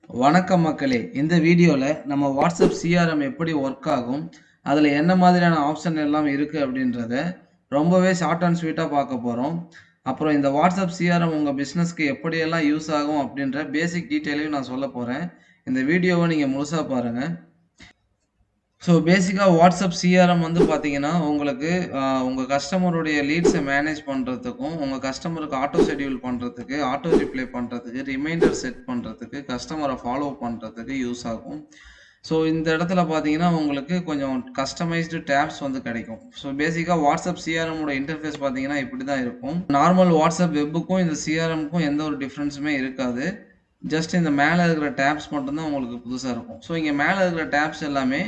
வணக்கம் மக்களே! இந்த வீடியோல நம்ம வாட்ஸ்அப் சிஆர்எம் எப்படி ஒர்க் ஆகும், அதுல என்ன மாதிரியான ஆப்ஷன் எல்லாம் இருக்கு அப்படின்றத ரொம்பவே ஷார்ட் அண்ட் ஸ்வீட்டா பார்க்க போறோம். அப்புறம் இந்த வாட்ஸ்அப் சிஆர்எம் உங்க பிசினஸ்க்கு எப்படியெல்லாம் யூஸ் ஆகும் அப்படின்ற பேசிக் டீட்டெயிலையும் நான் சொல்லப் போறேன். இந்த வீடியோவ நீங்க முழுசா பாருங்க. பேசிக்கா வாட்ஸ்அப் சிஆர்எம் வந்து பார்த்தீங்கன்னா, உங்களுக்கு உங்க கஸ்டமருடைய லீட்ஸ மேனேஜ் பண்றதுக்கும், உங்க கஸ்டமருக்கு ஆட்டோ ஷெட்யூல் பண்றதுக்கு, ஆட்டோ ரிப்ளை பண்றதுக்கு, ரிமைண்டர் செட் பண்றதுக்கு, கஸ்டமர ஃபாலோ பண்றதுக்கு யூஸ் ஆகும். இந்த இடத்துல பார்த்தீங்கன்னா, உங்களுக்கு கொஞ்சம் கஸ்டமைஸ்டு டேப்ஸ் வந்து கிடைக்கும். பேசிக்கா வாட்ஸ்அப் சிஆர்எம் ஓட இன்டர்ஃபேஸ் பார்த்தீங்கன்னா, இப்படி தான் இருக்கும். நார்மல் வாட்ஸ்அப் வெப்புக்கும், இந்த சிஆர்எம்க்கும் எந்த ஒரு டிஃபரன்ஸுமே இருக்காது. ஜஸ்ட் இந்த மேல இருக்கிற டேப்ஸ் மட்டும் தான் உங்களுக்கு புதுசா இருக்கும். இங்க மேல இருக்கிற டேப்ஸ் எல்லாமே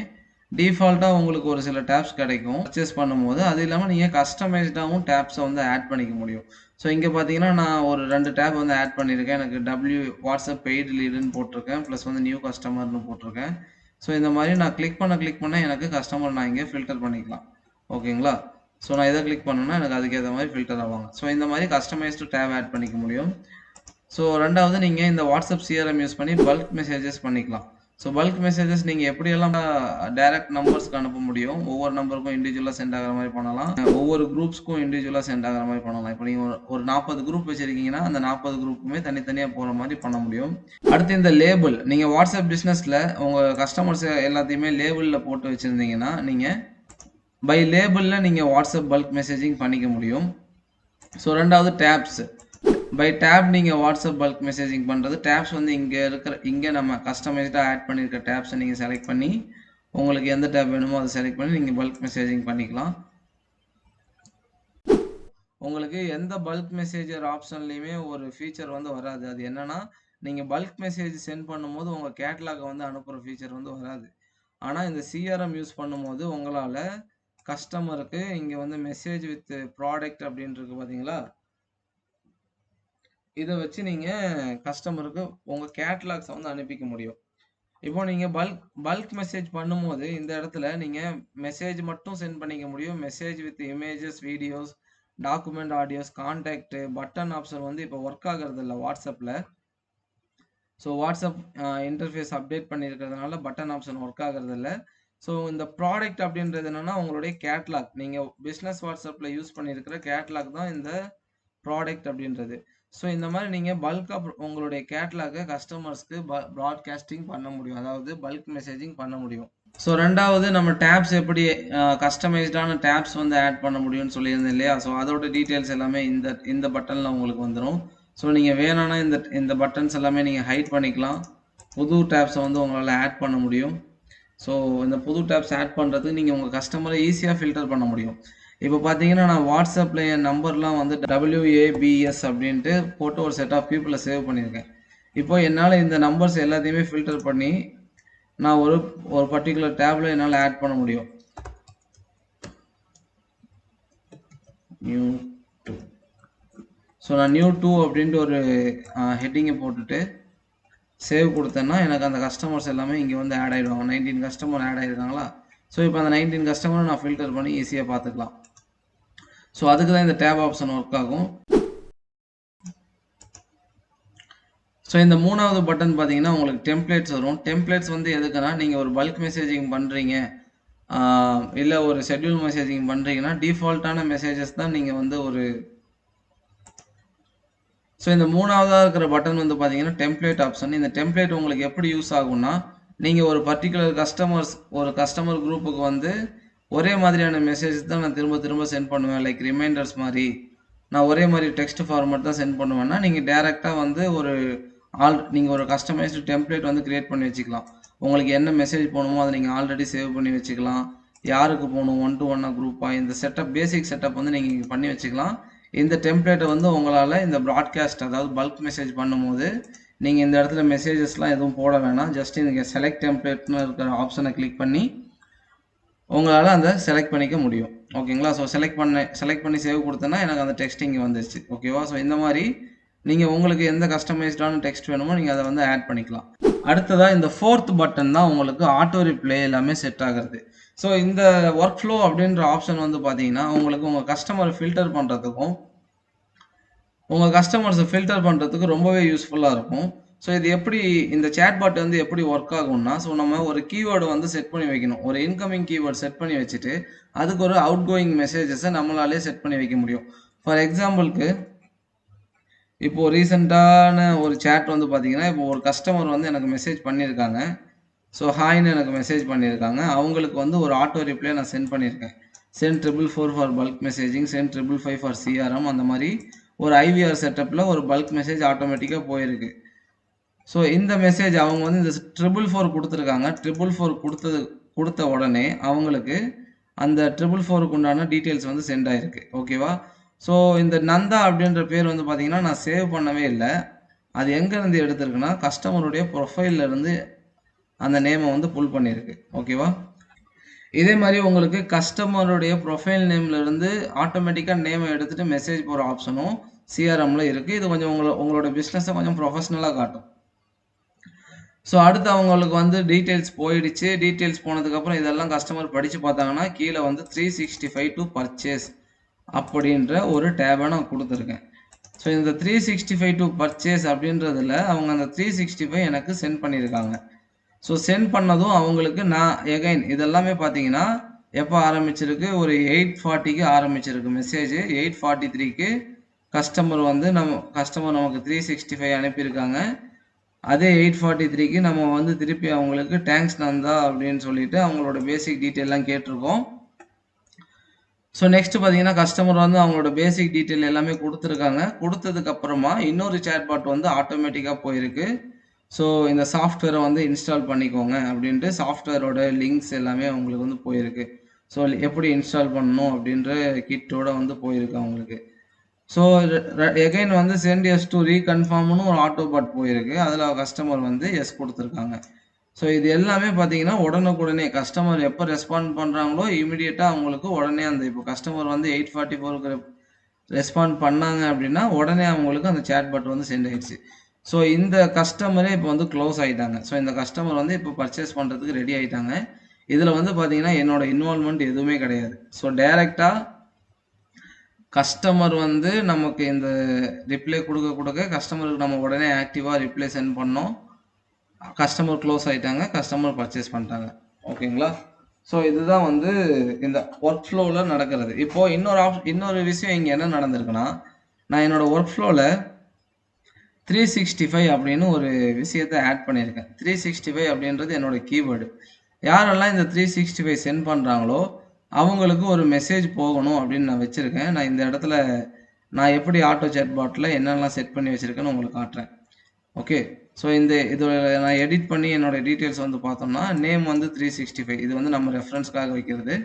டிஃபால்ட்டா உங்களுக்கு ஒரு சில டேப்ஸ் கிடைக்கும் பர்ச்சேஸ் பண்ணும்போது. அது இல்லாம நீங்க கஸ்டமைஸ்டாவும் டேப்ஸ வந்து ஆட் பண்ணிக்க முடியும். இங்க பார்த்தீங்கன்னா, நான் ஒரு 2 டேப் வந்து ஆட் பண்ணியிருக்கேன். எனக்கு வாட்ஸ்அப் பெய்ட் லீடுன்னு போட்டிருக்கேன். பிளஸ் வந்து நியூ கஸ்டமர்ன்னு போட்டிருக்கேன். இந்த மாரி நான் கிளிக் பண்ண எனக்கு கஸ்டமர் நான் இங்க ஃபில்டர் பண்ணிக்கலாம். ஓகேங்களா? நான் இத கிளிக் பண்ணேன்னா எனக்கு அதுக்கு ஏத்த மாரி ஃபில்டர் ஆவாங்க. இந்த மாரி கஸ்டமைஸ்டு டேப் ஆட் பண்ணிக்க முடியும். 2வது நீங்க இந்த வாட்ஸ்அப் சிஆர்எம் யூஸ் பண்ணி பல்க் மெசேஜஸ் பண்ணிக்கலாம். பல்க் மெசேஜஸ் நீங்க எப்படியெல்லாம் டைரக்ட் நம்பர்ஸ்க்கு அனுப்ப முடியும். ஒவ்வொரு நம்பருக்கும் இண்டிவிஜுவலா சென்ட் ஆகுற மாரி பண்ணலாம். ஒவ்வொரு குரூப்ஸ்க்கும் இண்டிவிஜுவலா சென்ட் ஆகுற மாரி பண்ணலாம். இப்ப நீங்க ஒரு 40 குரூப் வச்சிருக்கீங்கன்னா, அந்த 40 குரூப்புக்குமே தனித்தனியா போற மாரி பண்ண முடியும். அடுத்து இந்த லேபிள். நீங்க வாட்ஸ்அப் பிசினஸ்ல உங்க கஸ்டமர்ஸ் எல்லாத்தையுமே லேபிள்ல போட்டு வச்சிருந்தீங்கன்னா, நீங்க பை லேபிள்ல நீங்க வாட்ஸ்அப் பல்க் மெசேஜிங் பண்ணிக்க முடியும். 2வது டேப்ஸ். பை டேப் நீங்க வாட்ஸ்அப் பல்க் மெசேஜிங் பண்றது. டேப்ஸ் வந்து இங்க நம்ம கஸ்டமைஸ்டா ஆட் பண்ணியிருக்க டேப்ஸ நீங்க செலக்ட் பண்ணி, உங்களுக்கு எந்த டேப் வேணுமோ அத செலக்ட் பண்ணி நீங்க பல்க் மெசேஜிங் பண்ணிக்கலாம். உங்களுக்கு எந்த பல்க் மெசேஜர் ஆப்ஷன்லயுமே ஒரு ஃபீச்சர் வந்து வராது. அது என்னன்னா, நீங்க பல்க் மெசேஜ் சென்ட் பண்ணும்போது உங்க கேட்டலாக வந்து அனுப்புற ஃபீச்சர் வந்து வராது. ஆனா இந்த சிஆர்எம் யூஸ் பண்ணும்போது உங்களால கஸ்டமருக்கு இங்க வந்து மெசேஜ் வித் ப்ராடக்ட் அப்படின்னு இருக்கு பார்த்தீங்களா? இத வச்சு நீங்க கஸ்டமருக்கு உங்க கேட்டலாக்ஸ வந்து அனுப்பிக்க முடியும். இப்போ நீங்க பல்க் மெசேஜ் பண்ணும்போது, இந்த இடத்துல நீங்க மெசேஜ் மட்டும் சென்ட் பண்ணிக்க முடியும். Message with images, videos, document, audios, contact, button option வந்து இப்போ ஒர்க் ஆகுறதில்ல WhatsAppல. WhatsApp இன்டர்ஃபேஸ் அப்டேட் பண்ணியிருக்கிறதுனால பட்டன் ஆப்ஷன் ஒர்க் ஆகுறதில்ல. இந்த ப்ராடக்ட் அப்படின்றது என்னன்னா, உங்களுடைய கேட்டலாக். நீங்க பிசினஸ் WhatsAppல யூஸ் பண்ணியிருக்கிற கேட்டலாக் தான் இந்த ப்ராடக்ட் அப்படின்றது. இந்த மாரி நீங்க பல்க்கா உங்களுடைய கேட்டலாக்க கஸ்டமர்ஸ்க்கு பிராட்காஸ்டிங் பண்ண முடியும். அதாவது பல்க் மெசேஜிங் பண்ண முடியும். 2வது நம்ம டேப்ஸ் எப்படி கஸ்டமைஸ்டான டேப்ஸ் வந்து ஆட் பண்ண முடியும்னு சொல்லியிருந்தேன் இல்லையா? அதோட டீட்டெயில்ஸ் எல்லாமே இந்த இந்த பட்டன்ல உங்களுக்கு வந்துரும். நீங்க வேணும்னா இந்த பட்டன்ஸ் எல்லாமே நீங்க ஹைட் பண்ணிக்கலாம். புது டேப்ஸ வந்து உங்களால ஆட் பண்ண முடியும். ஸோ இந்த புது டேப்ஸ் ஆட் பண்றதுக்கு நீங்க உங்க கஸ்டமர ஈஸியா ஃபில்டர் பண்ண முடியும். இப்போ பார்த்தீங்கன்னா, நான் WhatsAppல என் நம்பர்லாம் வந்து WABS அப்படின்ட்டு போட்டு ஒரு செட் ஆஃப் பீப்பிள சேவ் பண்ணியிருக்கேன். இப்போ என்னால இந்த நம்பர்ஸ் எல்லாத்தையுமே ஃபில்டர் பண்ணி, நான் ஒரு ஒரு பர்ட்டிகுலர் டேப்ல என்னால ஆட் பண்ண முடியும். நியூ 2. நான் நியூ 2 அப்படின்ட்டு ஒரு ஹெட்டிங்க போட்டுட்டு சேவ் குடுத்தேன்னா, எனக்கு அந்த கஸ்டமர்ஸ் எல்லாமே இங்க வந்து ஆட் ஆயிடுவாங்க. 19 கஸ்டமர் ஆட் ஆயிருக்காங்களா? இப்போ அந்த 19 கஸ்டமர நான் ஃபில்டர் பண்ணி ஈஸியா பார்த்துக்கலாம். அதுக்கு தான் இந்த டேப் ஆப்ஷன் ஒர்க் ஆகும். இந்த 3வது பட்டன் பார்த்தீங்கன்னா, உங்களுக்கு டெம்ப்ளேட்ஸ் வரும். டெம்ப்ளேட்ஸ் வந்து எதுக்குன்னா, நீங்க ஒரு பல்க் மெசேஜிங் பண்றீங்க, ஆ இல்ல ஒரு ஷெட்யூல் மெசேஜிங் பண்றீங்கன்னா, டிஃபால்ட்டான மெசேஜஸ் தான் நீங்க வந்து ஒரு இந்த 3வதா இருக்கிற பட்டன் வந்து பார்த்தீங்கன்னா, டெம்ப்ளேட் ஆப்ஷன். இந்த டெம்ப்ளேட் உங்களுக்கு எப்படி யூஸ் ஆகும்னா, நீங்க ஒரு பர்ட்டிகுலர் ஒரு கஸ்டமர் குரூப்புக்கு வந்து ஒரே மாதிரியான மெசேஜ் தான் நான் திரும்ப திரும்ப சென்ட் பண்ணுவேன். லைக் ரிமைண்டர்ஸ் மாரி. நான் ஒரே மாரி டெக்ஸ்ட் ஃபார்மேட் தான் சென்ட் பண்ணுவேன்னா, நீங்க டைரக்ட்டா வந்து நீங்க ஒரு கஸ்டமைஸ்டு டெம்ப்ளேட் வந்து கிரியேட் பண்ணி வச்சுக்கலாம். உங்களுக்கு என்ன மெசேஜ் போணுமோ, அத நீங்க ஆல்ரெடி சேவ் பண்ணி வச்சுக்கலாம். யாருக்கு போணும், ஒன் டூ ஒன்னா குரூப்பா, இந்த பேசிக் செட்டப் வந்து நீங்க இங்க பண்ணி வச்சுக்கலாம். இந்த டெம்ப்ளேட்ட வந்து உங்களால இந்த பிராட்காஸ்ட் அதாவது பல்க் மெசேஜ் பண்ணும்போது, நீங்க இந்த இடத்துல மெசேஜஸ்லாம் எதுவும் போட வேணாம். ஜஸ்ட் நீங்க செலக்ட் டெம்ப்ளேட்ன்னு இருக்கிற ஆப்ஷன கிளிக் பண்ணி, உங்களால அந்த செலக்ட் பண்ணிக்க முடியும். ஓகேங்களா? செலக்ட் பண்ணி சேவ் குடுத்தேன்னா, எனக்கு அந்த டெக்ஸ்ட் இங்க வந்துருச்சு. ஓகேவா? இந்த மாரி நீங்க உங்களுக்கு எந்த கஸ்டமைஸ்டான டெக்ஸ்ட் வேணுமோ, நீங்க அத வந்து ஆட் பண்ணிக்கலாம். அடுத்ததா இந்த 4த் பட்டன் தான் உங்களுக்கு ஆட்டோ ரிப்ளை எல்லாமே செட் ஆகுறது. இந்த வொர்க் ஃப்ளோ அப்படின்ற ஆப்ஷன் வந்து பார்த்தீங்கன்னா, உங்களுக்கு உங்க கஸ்டமர ஃபில்டர் பண்றதுக்கும், உங்க கஸ்டமர்ஸ ஃபில்டர் பண்றதுக்கு ரொம்பவே யூஸ்ஃபுல்லா இருக்கும். ஸோ இது எப்படி இந்த சேட்பாட் வந்து எப்படி ஒர்க் ஆகும்னா, ஸோ நம்ம ஒரு கீவேர்டு வந்து செட் பண்ணி வைக்கணும். ஒரு இன்கமிங் கீவேர்ட் செட் பண்ணி வச்சுட்டு, அதுக்கு ஒரு அவுட் கோயிங் மெசேஜஸை நம்மளாலே செட் பண்ணி வைக்க முடியும். ஃபார் எக்ஸாம்பிளுக்கு இப்போ ரீசெண்டான ஒரு சேட் வந்து பார்த்தீங்கன்னா, இப்போ ஒரு கஸ்டமர் வந்து எனக்கு மெசேஜ் பண்ணியிருக்காங்க. ஸோ ஹாய்ன்னு எனக்கு மெசேஜ் பண்ணியிருக்காங்க. அவங்களுக்கு வந்து ஒரு ஆட்டோ ரிப்ளை நான் சென்ட் பண்ணியிருக்கேன். Sent 444 for bulk messaging, sent 555 for CRM அந்த மாரி ஒரு ஐவிஆர் செட்டப்ல ஒரு பல்க் மெசேஜ் ஆட்டோமேட்டிக்கா போயிருக்கு. ஸோ இந்த மெசேஜ் அவங்க வந்து இந்த 444 குடுத்துருக்காங்க. 444 குடுத்த உடனே அவங்களுக்கு அந்த 444க்கு உண்டான டீட்டெயில்ஸ் வந்து சென்ட் ஆயிருக்கு. ஓகேவா? ஸோ இந்த நந்தா அப்படின்ற பேர் வந்து பார்த்தீங்கன்னா, நான் சேவ் பண்ணவே இல்ல. அது எங்கேருந்து எடுத்திருக்குன்னா, கஸ்டமருடைய ப்ரொஃபைல்ல இருந்து அந்த நேம வந்து புல் பண்ணியிருக்கு. ஓகேவா? இதே மாரி உங்களுக்கு கஸ்டமருடைய ப்ரொஃபைல் நேம்ல இருந்து ஆட்டோமேட்டிக்கா நேம எடுத்துட்டு மெசேஜ் போற ஆப்ஷனும் சிஆர்எம்ல இருக்கு. இது கொஞ்சம் உங்களோட பிசினஸ கொஞ்சம் ப்ரொஃபஷனலா காட்டும். ஸோ அடுத்து அவங்களுக்கு வந்து டீட்டெயில்ஸ் போயிடுச்சு. டீட்டெயில்ஸ் போனதுக்கப்புறம் இதெல்லாம் கஸ்டமர் படிச்சு பார்த்தாங்கன்னா, கீழ வந்து 365 டூ பர்ச்சேஸ் அப்படின்ற ஒரு டேப நான் குடுத்துருக்கேன். ஸோ இந்த 365 டூ பர்ச்சேஸ் அப்படின்றதுல அவங்க அந்த 365 எனக்கு சென்ட் பண்ணியிருக்காங்க. ஸோ சென்ட் பண்ணதும் அவங்களுக்கு நான் எகைன் இதெல்லாமே பார்த்தீங்கன்னா, எப்ப ஆரம்பிச்சிருக்கு? ஒரு 8:40க்கு ஆரம்பிச்சிருக்கு மெசேஜ். 8:43க்கு கஸ்டமர் நமக்கு 365 அனுப்பியிருக்காங்க. அதே 8:43க்கு நம்ம வந்து திருப்பி அவங்களுக்கு தேங்க்ஸ் நந்தா அப்படின்னு சொல்லிட்டு அவங்களோட பேசிக் டீட்டெயில்லாம் கேட்டிருக்கோம். ஸோ நெக்ஸ்ட் பார்த்தீங்கன்னா, கஸ்டமர் வந்து அவங்களோட பேசிக் டீட்டெயில் எல்லாமே குடுத்துருக்காங்க. குடுத்ததுக்கு அப்புறமா இன்னொரு சேட்பாட் வந்து ஆட்டோமேட்டிக்கா போயிருக்கு. ஸோ இந்த சாஃப்ட்வேர வந்து இன்ஸ்டால் பண்ணிக்கோங்க அப்படின்ட்டு சாஃப்ட்வேரோட லிங்க்ஸ் எல்லாமே அவங்களுக்கு வந்து போயிருக்கு. ஸோ எப்படி இன்ஸ்டால் பண்ணணும் அப்படின்ற கிட்டோட வந்து போயிருக்கு அவங்களுக்கு. ஸோ எகைன் வந்து சென்ட் எஸ் டூ ரீகன்ஃபார்ம்னு ஒரு ஆட்டோ பாட் போயிருக்கு. அதில கஸ்டமர் வந்து எஸ் குடுத்துருக்காங்க. ஸோ இது எல்லாமே பார்த்தீங்கன்னா, உடனுக்குடனே கஸ்டமர் எப்ப ரெஸ்பாண்ட் பண்றாங்களோ, இமிடியேட்டா அவங்களுக்கு உடனே அந்த இப்போ கஸ்டமர் வந்து 8:44க்கு ரெஸ்பாண்ட் பண்ணாங்க அப்படின்னா, உடனே அவங்களுக்கு அந்த சேட் பாட் வந்து சென்ட் ஆயிடுச்சு. ஸோ இந்த கஸ்டமரே இப்போ வந்து க்ளோஸ் ஆயிட்டாங்க. ஸோ இந்த கஸ்டமர் வந்து இப்போ பர்ச்சேஸ் பண்றதுக்கு ரெடி ஆயிட்டாங்க. இதில வந்து பார்த்தீங்கன்னா, என்னோட இன்வால்வ்மென்ட் எதுவுமே கிடையாது. ஸோ டைரக்ட்டா கஸ்டமர் வந்து நமக்கு இந்த ரிப்ளை குடுக்க கஸ்டமருக்கு நம்ம உடனே ஆக்டிவா ரிப்ளை சென்ட் பண்ணோம். கஸ்டமர் க்ளோஸ் ஆயிட்டாங்க. கஸ்டமர் பர்ச்சேஸ் பண்ணிட்டாங்க. ஓகேங்களா? ஸோ இதுதான் வந்து இந்த ஒர்க் ஃப்ளோல நடக்கிறது. இப்போ இன்னொரு விஷயம் இங்க என்ன நடந்திருக்குன்னா, நான் என்னோட ஒர்க் ஃப்ளோல 365 அப்படின்னு ஒரு விஷயத்த ஆட் பண்ணியிருக்கேன். 365 அப்படின்றது என்னோட கீவேர்டு. யாரெல்லாம் இந்த 365 சென்ட் பண்றாங்களோ, அவங்களுக்கு ஒரு மெசேஜ் போகணும் அப்படின்னு நான் வச்சிருக்கேன். நான் இந்த இடத்துல நான் எப்படி ஆட்டோ சேட் பாட்ல என்னெல்லாம் செட் பண்ணி வச்சிருக்கேன்னு உங்களுக்கு காட்டுறேன். ஓகே. ஸோ இதோட நான் எடிட் பண்ணி என்னோட டீட்டெயில்ஸ் வந்து பார்த்தோம்னா, நேம் வந்து 365 இது வந்து நம்ம ரெஃபரன்ஸ்க்காக வைக்கிறது.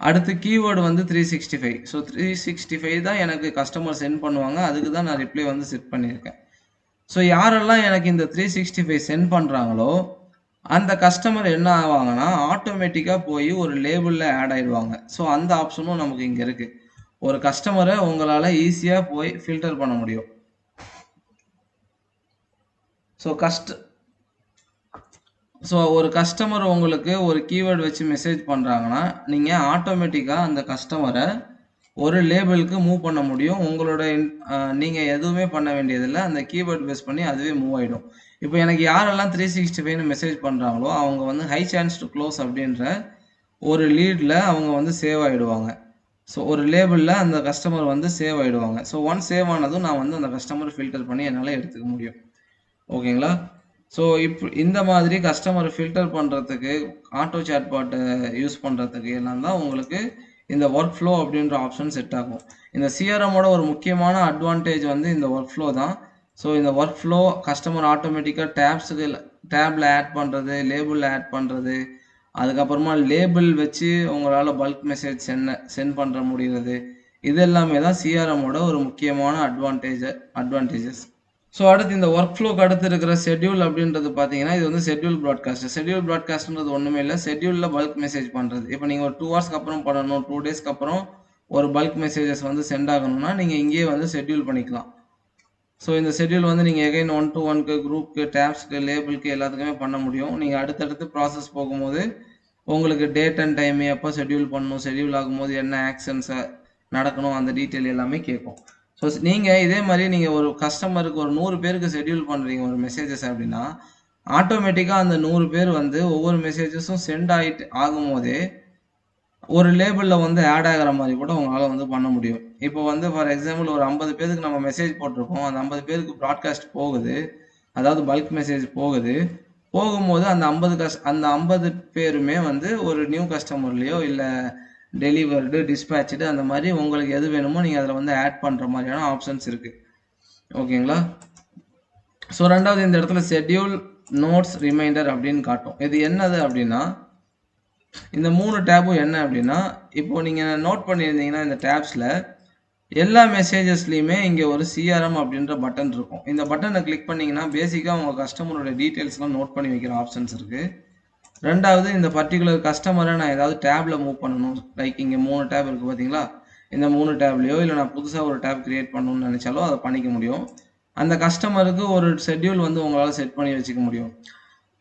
அடுத்து கீவேர்டு வந்து 365. ஸோ 365 தான் எனக்கு கஸ்டமர் சென்ட் பண்ணுவாங்க. அதுக்கு தான் நான் ரிப்ளை வந்து செட் பண்ணியிருக்கேன். ஸோ யாரெல்லாம் எனக்கு இந்த 365 சென்ட் பண்றாங்களோ, அந்த கஸ்டமர் என்ன ஆவாங்கன்னா, ஆட்டோமேட்டிக்கா போய் ஒரு லேபிள்ல ஆட் ஆயிடுவாங்க. ஸோ அந்த ஆப்ஷனும் நமக்கு இங்க இருக்கு. ஒரு கஸ்டமர உங்களால ஈஸியா போய் ஃபில்டர் பண்ண முடியும். ஸோ ஒரு கஸ்டமர் உங்களுக்கு ஒரு கீவேர்ட் வச்சு மெசேஜ் பண்றாங்கன்னா, நீங்க ஆட்டோமேட்டிக்கா அந்த கஸ்டமர ஒரு லேபிளுக்கு மூவ் பண்ண முடியும். உங்களோட நீங்க எதுவுமே பண்ண வேண்டியதில்ல. அந்த கீவேர்ட் பேஸ் பண்ணி அதுவே மூவ் ஆயிடும். இப்போ எனக்கு யாரெல்லாம் 365ன்னு மெசேஜ் பண்றாங்களோ, அவங்க வந்து ஹை சான்ஸ் டூ க்ளோஸ் அப்படின்ற ஒரு லீட்ல அவங்க வந்து சேவ் ஆயிடுவாங்க. ஸோ ஒரு லேபிள்ல அந்த கஸ்டமர் வந்து சேவ் ஆயிடுவாங்க. ஸோ ஒன்ஸ் சேவ் ஆனதும் நான் வந்து அந்த கஸ்டமர ஃபில்டர் பண்ணி என்னால எடுத்துக்க முடியும். ஓகேங்களா? ஸோ இந்த மாதிரி கஸ்டமர ஃபில்டர் பண்றதுக்கு, ஆட்டோ சேட் பாட்ட யூஸ் பண்றதுக்கு எல்லாம் தான் உங்களுக்கு இந்த ஒர்க் ஃப்ளோ அப்படின்ற ஆப்ஷன் செட் ஆகும். இந்த சிஆர்எம்மோட ஒரு முக்கியமான அட்வான்டேஜ் வந்து இந்த ஒர்க் ஃப்ளோ தான். ஸோ இந்த ஒர்க் ஃப்ளோ கஸ்டமர் ஆட்டோமேட்டிக்கா டேப்ல ஆட் பண்றது, லேபிள்ல ஆட் பண்றது, அதுக்கப்புறமா லேபிள் வச்சு உங்களால பல்க் மெசேஜ் சென்ட் பண்ற முடியறது. இது எல்லாமே தான் சிஆர்எம்மோட ஒரு முக்கியமான அட்வான்டேஜஸ். ஸோ அடுத்து இந்த ஒர்க் ஃப்ளோக்கு அடுத்து இருக்கிற ஷெட்யூல் அப்படின்றது பார்த்தீங்கன்னா, இது வந்து ஷெட்யூல் ப்ராட்காஸ்ட். ஷெட்யூல் ப்ராட்காஸ்ட்ன்றது ஒண்ணுமே இல்ல. ஷெட்யூல்ல பல்க் மெசேஜ் பண்றது. இப்போ நீங்க ஒரு 2 ஹவர்ஸ்க்கு அப்புறம் பண்ணணும், 2 டேஸ்க்கு அப்புறம் ஒரு பல்க் மெசேஜஸ் வந்து சென்ட் ஆகணும்னா, நீங்க இங்கேயே வந்து ஷெட்யூல் பண்ணிக்கலாம். ஸோ இந்த ஷெட்யூல் வந்து நீங்க எகைன் 1 to 1க்கு, குரூப்க்கு, டேப்ஸ்க்கு, லேபிள்க்கு எல்லாத்துக்குமே பண்ண முடியும். நீங்க அடுத்தடுத்து ப்ராசஸ் போகும்போது, உங்களுக்கு டேட் அண்ட் டைம் எப்போ ஷெட்யூல் பண்ணணும், ஷெட்யூல் ஆகும்போது என்ன ஆக்ஷன்ஸ் நடக்கணும், அந்த டீட்டெயில் எல்லாமே கேட்கும். ஸோ நீங்க இதே மாரி நீங்க ஒரு கஸ்டமருக்கு ஒரு 100 பேருக்கு ஷெட்யூல் பண்றீங்க ஒரு மெசேஜஸ் அப்டின்னா, ஆட்டோமேட்டிக்கா அந்த 100 பேர் வந்து ஒவ்வொரு மெசேஜஸும் சென்ட் ஆகும்போதே, ஒரு லேபிள்ல வந்து ஆட் ஆகுற மாரி கூட உங்களால வந்து பண்ண முடியும். இப்போ வந்து ஃபார் எக்ஸாம்பிள் ஒரு 50 பேருக்கு நம்ம மெசேஜ் போட்டிருக்கோம். அந்த 50 பேருக்கு ப்ராட்காஸ்ட் போகுது. அதாவது பல்க் மெசேஜ் போகுது. போகும்போது அந்த 50 பேருமே வந்து ஒரு நியூ கஸ்டமர்லயோ, இல்ல டெலிவர்டு, டிஸ்பேட்ச்டு அந்த மாரி உங்களுக்கு எது வேணுமோ நீங்க அதுல வந்து ஆட் பண்ற மாரியான ஆப்ஷன்ஸ் இருக்கு. ஓகேங்களா? ஸோ 2வது இந்த இடத்துல ஷெட்யூல், நோட்ஸ், ரிமைண்டர் அப்படின்னு காட்டும். இது என்னது அப்படின்னா, இந்த 3 டேபும் என்ன அப்படின்னா, இப்போ நீங்க நோட் பண்ணியிருந்தீங்கன்னா இந்த டேப்ஸ்ல எல்லா மெசேஜஸ்லயுமே இங்க ஒரு சிஆர்எம் அப்படின்ற பட்டன் இருக்கும். இந்த பட்டன கிளிக் பண்ணீங்கன்னா, பேசிக்கா உங்க கஸ்டமரோட டீடைல்ஸ்லாம் நோட் பண்ணி வைக்கிற ஆப்ஷன்ஸ் இருக்கு. 2வது இந்த பர்ட்டிகுலர் கஸ்டமர நான் ஏதாவது டேப்ல மூவ் பண்ணணும். லைக் இங்க 3 டேப் இருக்கு பார்த்தீங்களா? இந்த 3 டேப்லயோ இல்ல நான் புதுசா ஒரு டேப் கிரியேட் பண்ணணும்னு நெனைச்சாலோ அத பண்ணிக்க முடியும். அந்த கஸ்டமருக்கு ஒரு ஷெட்யூல் வந்து உங்களால செட் பண்ணி வச்சுக்க முடியும்.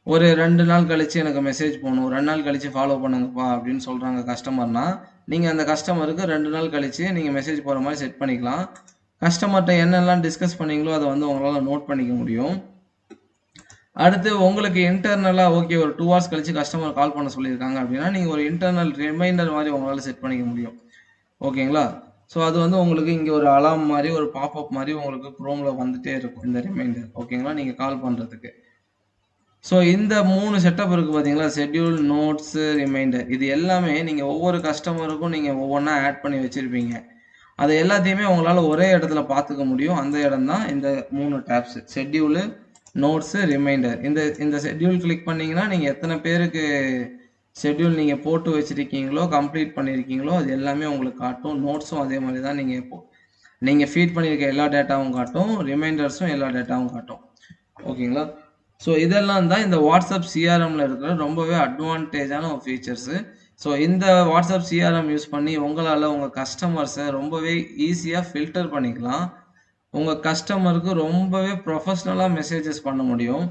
ஒரு 2 நாள் கழிச்சு எனக்கு மெசேஜ் போணும். 2 நாள் கழிச்சு ஃபாலோ பண்ணுங்கப்பா அப்படின்னு சொல்றாங்க கஸ்டமர்னா, நீங்க அந்த கஸ்டமருக்கு 2 நாள் கழிச்சு நீங்க மெசேஜ் போற மாரி செட் பண்ணிக்கலாம். கஸ்டமர்ட்ட என்னெல்லாம் டிஸ்கஸ் பண்ணீங்களோ அத வந்து உங்களால நோட் பண்ணிக்க முடியும். அடுத்து உங்களுக்கு இன்டர்னலா ஓகே ஒரு 2 ஹார்ஸ் கழிச்சு கஸ்டமர் கால் பண்ண சொல்லியிருக்காங்க அப்படின்னா, நீங்க ஒரு இன்டர்னல் ரிமைண்டர் மாரி உங்களால செட் பண்ணிக்க முடியும். ஓகேங்களா? ஸோ அது வந்து உங்களுக்கு இங்க ஒரு அலார்ம் மாரி, ஒரு பாப்அப் மாரி உங்களுக்கு குரோம்ல வந்துட்டே இருக்கும். இந்த ரிமைண்டர். ஓகேங்களா? நீங்க கால் பண்றதுக்கு. ஸோ இந்த 3 செட்டப் இருக்கு பார்த்தீங்களா? Schedule, notes, reminder. இது எல்லாமே நீங்க ஒவ்வொரு கஸ்டமருக்கும் நீங்க ஒவ்வொன்னா ஆட் பண்ணி வச்சிருப்பீங்க. அது எல்லாத்தையுமே உங்களால ஒரே இடத்துல பார்த்துக்க முடியும். அந்த இடம் தான் இந்த 3 டேப்ஸ். Schedule, notes, reminder. இந்த இந்த ஷெட்யூல் கிளிக் பண்ணீங்கன்னா, நீங்க எத்தன பேருக்கு ஷெட்யூல் நீங்க போட்டு வச்சிருக்கீங்களோ, கம்ப்ளீட் பண்ணியிருக்கீங்களோ, அது எல்லாமே உங்களுக்கு காட்டும். நோட்ஸும் அதே மாரி தான் நீங்க ஃபீட் பண்ணியிருக்க எல்லா டேட்டாவும் காட்டும். ரிமைண்டர்ஸும் எல்லா டேட்டாவும் காட்டும். ஓகேங்களா? ஸோ இதெல்லாம் தான் இந்த வாட்ஸ்அப் சிஆர்எம்ல இருக்கிற ரொம்பவே அட்வான்டேஜான ஒரு ஃபீச்சர்ஸு. ஸோ இந்த வாட்ஸ்அப் சிஆர்எம் யூஸ் பண்ணி உங்களால உங்க கஸ்டமர்ஸ ரொம்பவே ஈஸியா ஃபில்டர் பண்ணிக்கலாம். உங்க கஸ்டமருக்கு ரொம்பவே ப்ரொஃபஷனலா மெசேஜஸ் பண்ண முடியும்.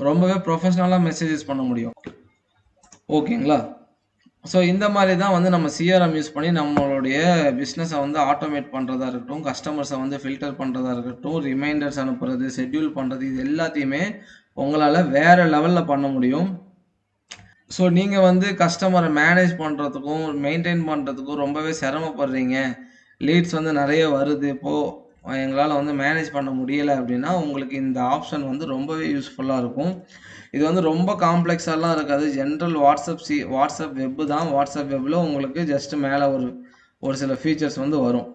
ரொம்பவே ப்ரொஃபஷனலா மெசேஜஸ் பண்ண முடியும். ஓகேங்களா? ஸோ இந்த மாரி தான் வந்து நம்ம சிஆர்எம் யூஸ் பண்ணி நம்மளுடைய பிசினஸ வந்து ஆட்டோமேட் பண்றதா இருக்கட்டும், கஸ்டமர்ஸ வந்து ஃபில்டர் பண்றதா இருக்கட்டும், ரிமைண்டர்ஸ் அனுப்புறது, ஷெட்யூல் பண்றது இது எல்லாத்தையுமே உங்களால வேற லெவல்ல பண்ண முடியும். ஸோ நீங்க வந்து கஸ்டமர மேனேஜ் பண்றதுக்கும், மெயின்டெயின் பண்றதுக்கும் ரொம்பவே சிரமப்படுறீங்க. லீட்ஸ் வந்து நெறைய வருது. இப்போ எங்களால வந்து மேனேஜ் பண்ண முடியல அப்டின்னா, உங்களுக்கு இந்த ஆப்ஷன் வந்து ரொம்பவே யூஸ்ஃபுல்லா இருக்கும். இது வந்து ரொம்ப காம்ப்ளெக்ஸாலாம் இருக்காது. ஜெனரல் வாட்ஸ்அப் வெப் தான். வாட்ஸ்அப் வெப்ல உங்களுக்கு ஜஸ்ட் மேல ஒரு ஒரு சில ஃபீச்சர்ஸ் வந்து வரும்.